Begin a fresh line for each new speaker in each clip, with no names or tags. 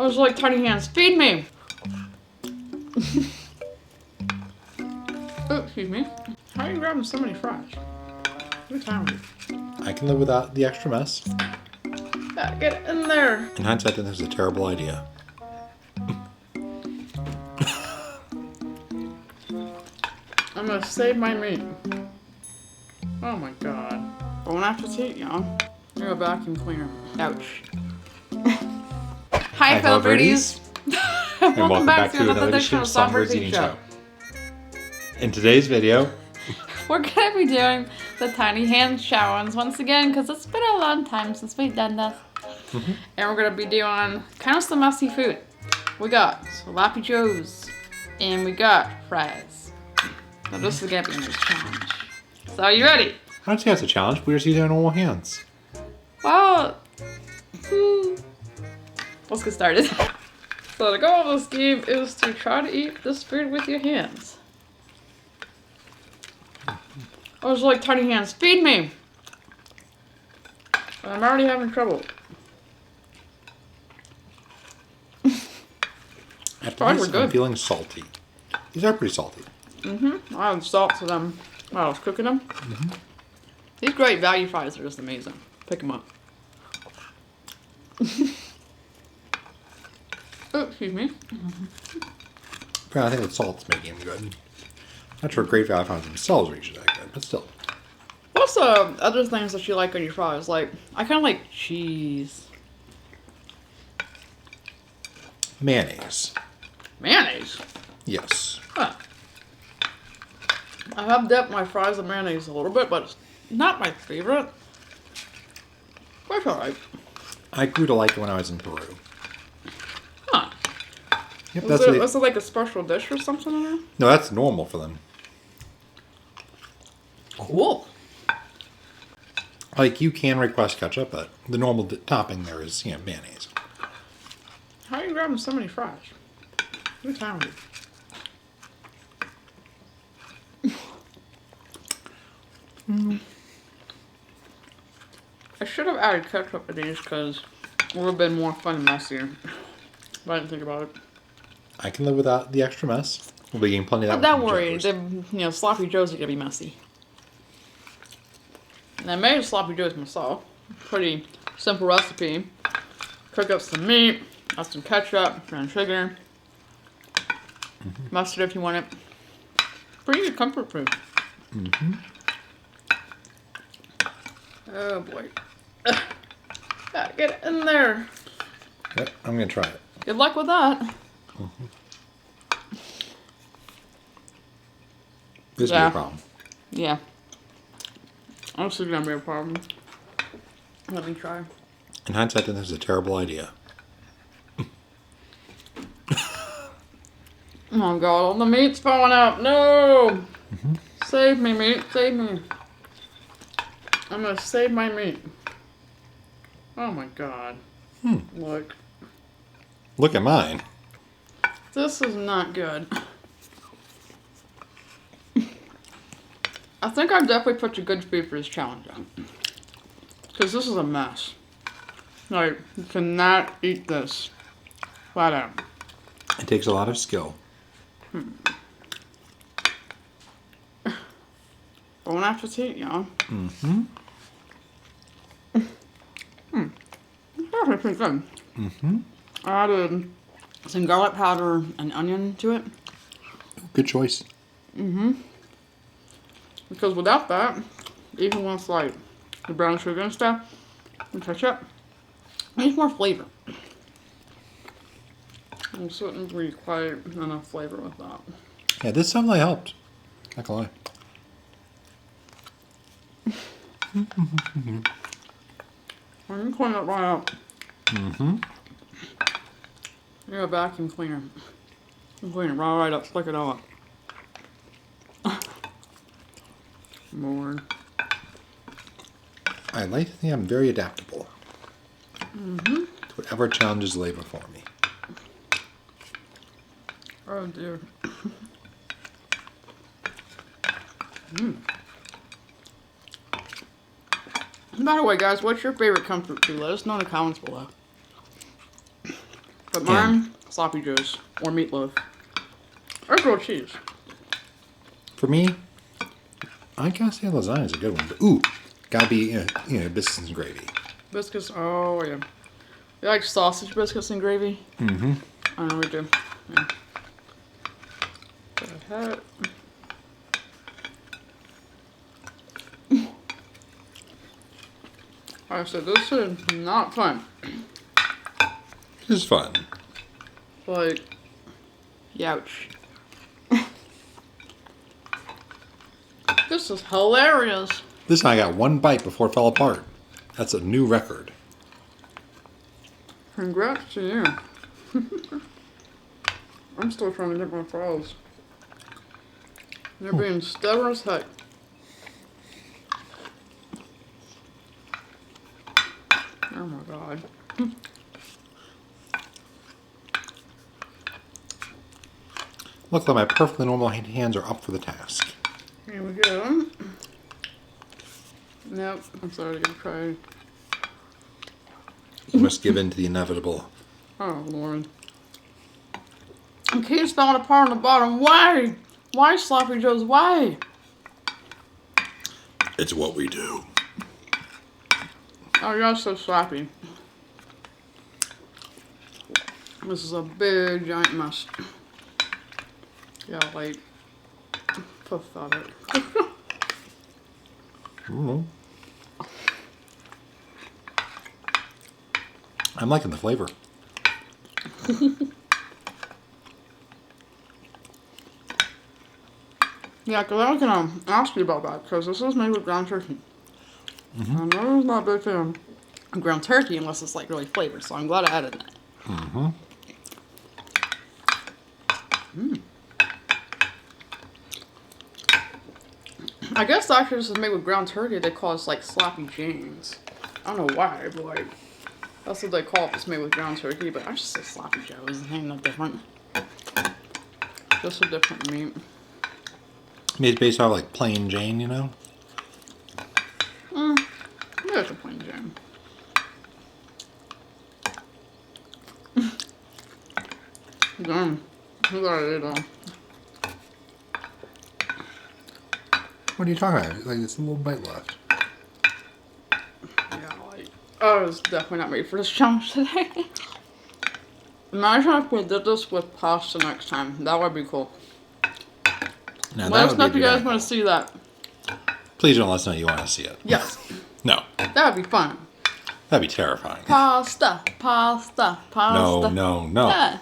I was like, tiny hands, feed me! Oh, excuse me. How are you grabbing so many fries? What time is it?
I can live without the extra mess.
Yeah, get in there.
In hindsight, then this is a terrible idea.
I'm gonna save my meat. Oh my god. Bon appetit, y'all. You're a vacuum cleaner. Ouch. Hi, fellow birdies.
And welcome back to another edition of SongByrd's Eating Show. In today's video,
we're gonna be doing the tiny hand challenge once again because it's been a long time since we've done this. And we're gonna be doing kind of some messy food. We got sloppy joes and we got fries. So this is gonna be a nice challenge. So are you ready?
I don't say it's a challenge. We're just using our normal hands.
Well, let's get started. So the goal of this game is to try to eat this food with your hands. I was like, tiny hands, feed me! I'm already having trouble.
After this, I'm feeling salty. These are pretty salty.
I added salt to them while I was cooking them. These great value fries are just amazing. Pick them up. Oh, excuse me.
I think the salt's making them good. Not sure great value fries themselves are usually that good, but still.
What's the other things that you like on your fries? Like, I kind of like cheese.
Mayonnaise.
Mayonnaise?
Yes.
Huh. I have dipped my fries in mayonnaise a little bit, but it's not my favorite. But it's alright.
I grew to like it when I was in Peru.
Huh.
Yep,
Was it like a special dish or something in there?
No, that's normal for them.
Cool.
Like, you can request ketchup, but the normal topping there is, mayonnaise.
How are you grabbing so many fries? What time is it? I should have added ketchup to these because it would have been more fun and messier. But I didn't think about it.
I can live without the extra mess. We'll be getting plenty of that.
But don't worry, the sloppy joes are gonna be messy. And I made sloppy joes myself. Pretty simple recipe. Cook up some meat, add some ketchup, brown sugar, mustard if you want it. Pretty good comfort food. Oh boy. Gotta get in there.
Yep, I'm gonna try it.
Good luck with that.
This will be a problem.
Yeah. This is gonna be a problem. Let me try.
In hindsight, then this is a terrible idea.
Oh god, all the meat's falling out. No! Save me, meat. Save me. I'm gonna save my meat. Oh my god. Look.
Look at mine.
This is not good. I think I've definitely put a good food for this challenge on. Because this is a mess. Like, you cannot eat this. Flat out.
It takes a lot of skill.
Bon appetit, y'all. That's pretty good. I added some garlic powder and onion to it.
Good choice.
Because without that, even with like the brown sugar and stuff, and ketchup, it needs more flavor. And so it wouldn't be quite enough flavor with that.
Yeah, this definitely helped. Not gonna lie.
Well, you can clean it right up. You're a vacuum cleaner. You can clean it right up, slick it all up. Lord.
I like to think I'm very adaptable. To whatever challenges lay before me.
Oh dear. By the way, guys, what's your favorite comfort food? Let us know in the comments below. But mine, sloppy joes or meatloaf or grilled cheese.
For me, I gotta say lasagna is a good one. But, ooh, gotta be biscuits and gravy.
Biscuits, oh yeah. You like sausage biscuits and gravy?
Mm-hmm.
I know we do. Yeah. Go ahead. Like I said, this is not fun.
This is fun.
Like, youch. This is hilarious.
This time I got one bite before it fell apart. That's a new record.
Congrats to you. I'm still trying to get my fries. They're being stubborn as heck. Oh my god.
Look like my perfectly normal hands are up for the task.
Here we go. Nope, I'm sorry to try.
You must give in to the inevitable.
Oh Lord. The keys falling apart on the bottom. Why? Why, Sloppy Joes? Why?
It's what we do.
Oh, you're so sloppy. This is a big giant mess. Yeah, like pathetic.
I'm liking the flavor.
Yeah, because I was going to ask you about that, because this is made with ground turkey. I know it's not a big fan of ground turkey unless it's like really flavored, so I'm glad I added that. I guess actually this is made with ground turkey. They call it like Sloppy James. I don't know why, but like that's what they call it. It's made with ground turkey, but I just say Sloppy Joes. It ain't no different. Just a different meat.
Made based off like plain Jane, you know?
Yeah, it's a plain Jane. Damn, you gotta eat them.
What are you talking about? Like, it's a little bite left.
Yeah, like, I was definitely not made for this challenge today. Imagine if we did this with pasta next time. That would be cool.
Now,
Let us know if you guys want to see that.
Please don't let us know you want to see it.
Yes.
No.
That would be fun.
That'd be terrifying.
Pasta.
No.
Yeah.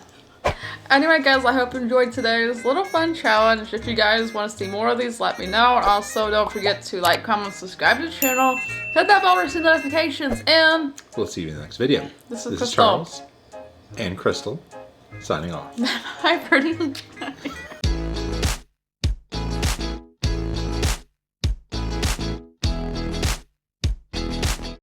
Anyway, guys, I hope you enjoyed today's little fun challenge. If you guys want to see more of these, let me know. And also, don't forget to like, comment, subscribe to the channel. Hit that bell to receive notifications. And
we'll see you in the next video.
This is
Charles and Crystal signing off.
Hi, Birdie.